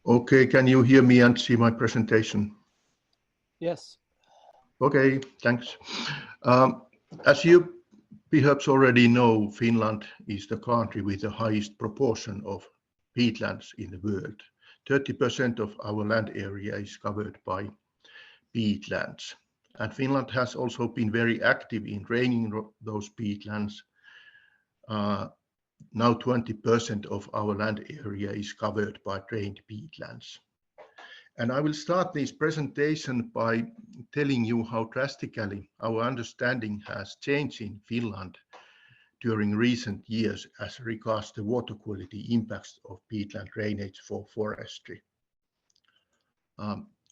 Okay, can you hear me and see my presentation? Yes. Okay, thanks. As you perhaps already know, Finland is the country with the highest proportion of peatlands in the world. 30% of our land area is covered by peatlands. And Finland has also been very active in draining those peatlands. Now 20% of our land area is covered by drained peatlands. And I will start this presentation by telling you how drastically our understanding has changed in Finland during recent years as regards the water quality impacts of peatland drainage for forestry.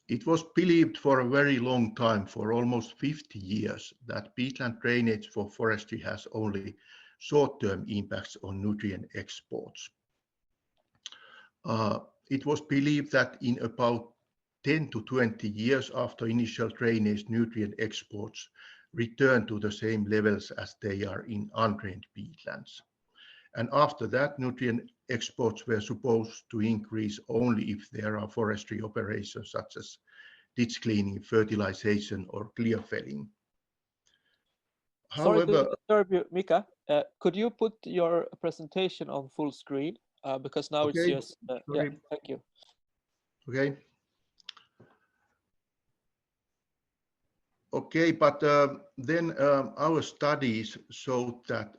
It was believed for a very long time, for almost 50 years, that peatland drainage for forestry has only short-term impacts on nutrient exports. It was believed that in about 10 to 20 years after initial drainage, nutrient exports return to the same levels as they are in undrained peatlands. And after that, nutrient exports were supposed to increase only if there are forestry operations such as ditch cleaning, fertilization, or clear felling. Sorry to disturb you, Mika. Could you put your presentation on full screen? Because now it's just, yeah, thank you. Okay. Okay, but then our studies showed that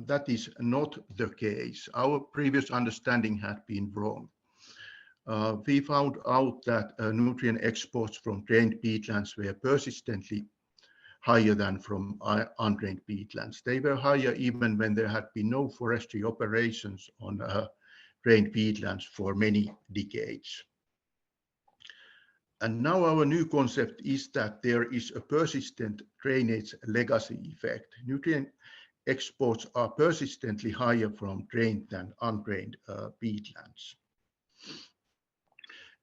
that is not the case. Our previous understanding had been wrong. We found out that nutrient exports from drained peatlands were persistently higher than from undrained peatlands. They were higher even when there had been no forestry operations on drained peatlands for many decades. And now our new concept is that there is a persistent drainage legacy effect. Nutrient exports are persistently higher from drained than undrained peatlands.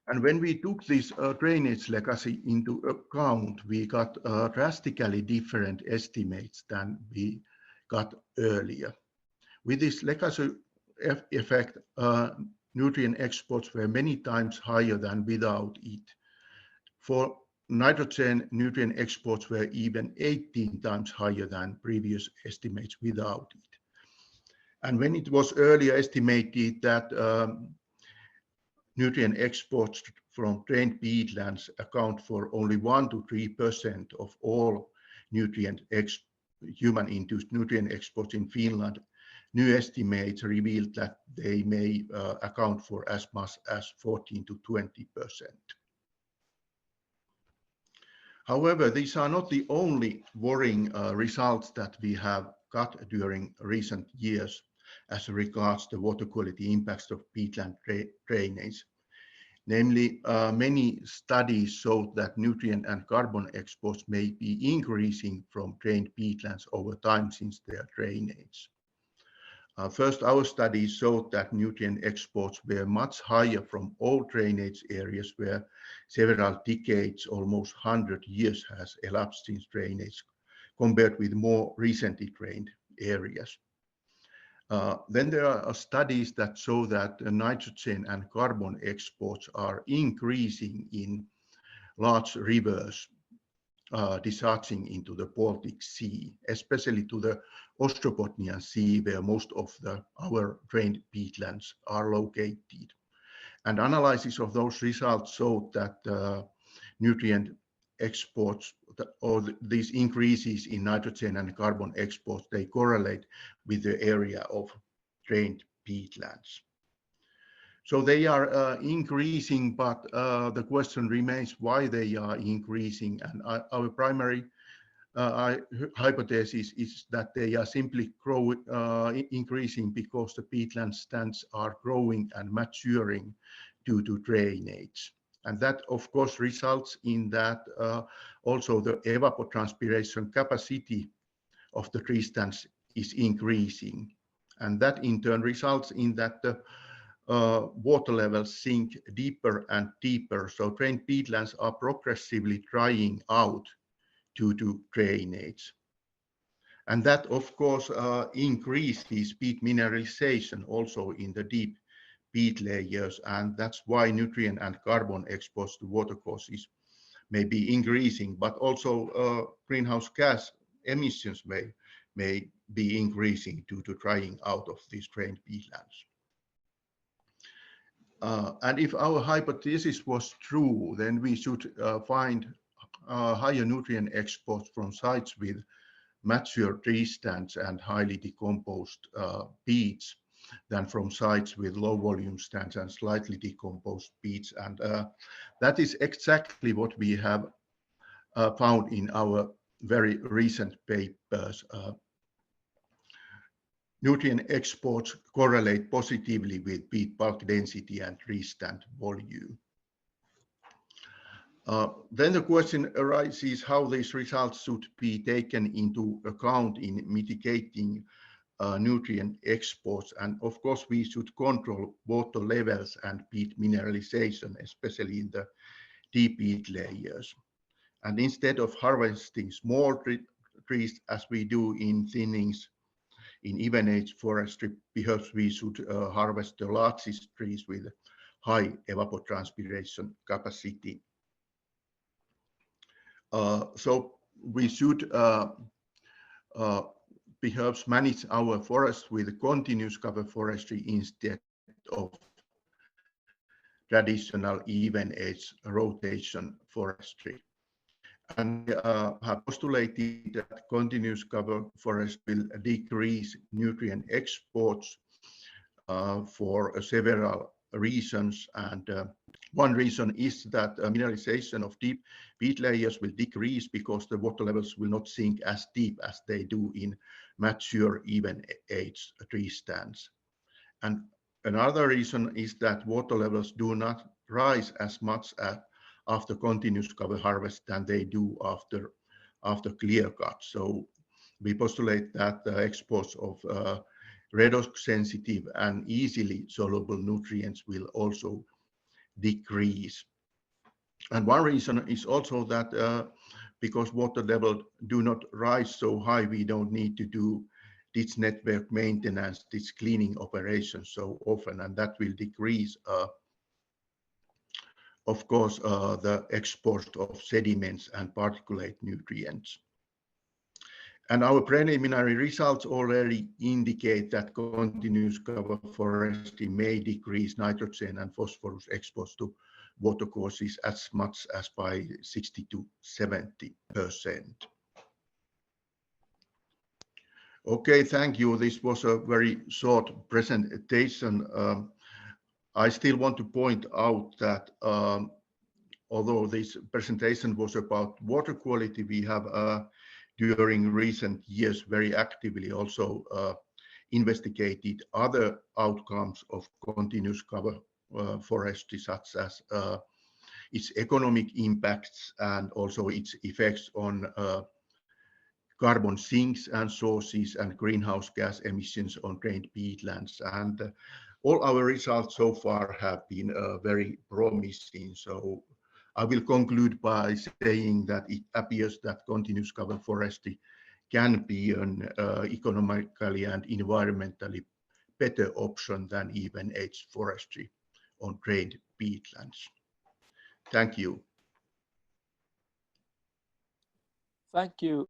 And when we took this drainage legacy into account, we got drastically different estimates than we got earlier. With this legacy effect, nutrient exports were many times higher than without it. For nitrogen, nutrient exports were even 18 times higher than previous estimates without it. And when it was earlier estimated that nutrient exports from drained peatlands account for only 1 to 3% of all human-induced nutrient exports in Finland, new estimates revealed that they may account for as much as 14 to 20%. However, these are not the only worrying results that we have got during recent years as regards the water quality impacts of peatland drainage. Namely, many studies showed that nutrient and carbon exports may be increasing from drained peatlands over time since their drainage. First, our studies showed that nutrient exports were much higher from old drainage areas where several decades, almost 100 years has elapsed since drainage, compared with more recently drained areas. Then there are studies that show that nitrogen and carbon exports are increasing in large rivers discharging into the Baltic Sea, especially to the Ostrobotnian Sea, where most of our drained peatlands are located. And analysis of those results showed that nutrient exports, or these increases in nitrogen and carbon exports, they correlate with the area of drained peatlands. So they are increasing, but the question remains why they are increasing. And our primary hypothesis is that they are simply increasing because the peatland stands are growing and maturing due to drainage. And that, of course, results in that also the evapotranspiration capacity of the tree stands is increasing. And that in turn results in that the water levels sink deeper and deeper. So drained peatlands are progressively drying out due to drainage. And that, of course, increases peat mineralization also in the deep peat layers, and that's why nutrient and carbon exposed to watercourses may be increasing, but also greenhouse gas emissions may be increasing due to drying out of these drained peatlands. And if our hypothesis was true, then we should find higher nutrient exports from sites with mature tree stands and highly decomposed peats than from sites with low volume stands and slightly decomposed peats. And that is exactly what we have found in our very recent papers. Nutrient exports correlate positively with peat bulk density and tree stand volume. Then the question arises how these results should be taken into account in mitigating nutrient exports. And of course, we should control water levels and peat mineralization, especially in the deep peat layers. And instead of harvesting small trees as we do in thinnings in even age forestry, perhaps we should harvest the largest trees with high evapotranspiration capacity. So we should perhaps manage our forests with continuous cover forestry instead of traditional even age rotation forestry. And have postulated that continuous cover forest will decrease nutrient exports for several reasons. And one reason is that mineralization of deep peat layers will decrease because the water levels will not sink as deep as they do in mature even age tree stands. And another reason is that water levels do not rise as much after continuous cover harvest than they do after clear cut. So we postulate that the exports of redox sensitive and easily soluble nutrients will also decrease. And one reason is also that because water levels do not rise so high, we don't need to do ditch network maintenance, ditch cleaning operations so often, and that will decrease, of course, the export of sediments and particulate nutrients. And our preliminary results already indicate that continuous cover forestry may decrease nitrogen and phosphorus exports to watercourses as much as by 60 to 70%. Okay, thank you. This was a very short presentation. I still want to point out that although this presentation was about water quality, we have during recent years very actively also investigated other outcomes of continuous cover forestry, such as its economic impacts and also its effects on carbon sinks and sources and greenhouse gas emissions on drained peatlands. And all our results so far have been very promising. So I will conclude by saying that it appears that continuous cover forestry can be an economically and environmentally better option than even age forestry on drained peatlands. Thank you. Thank you,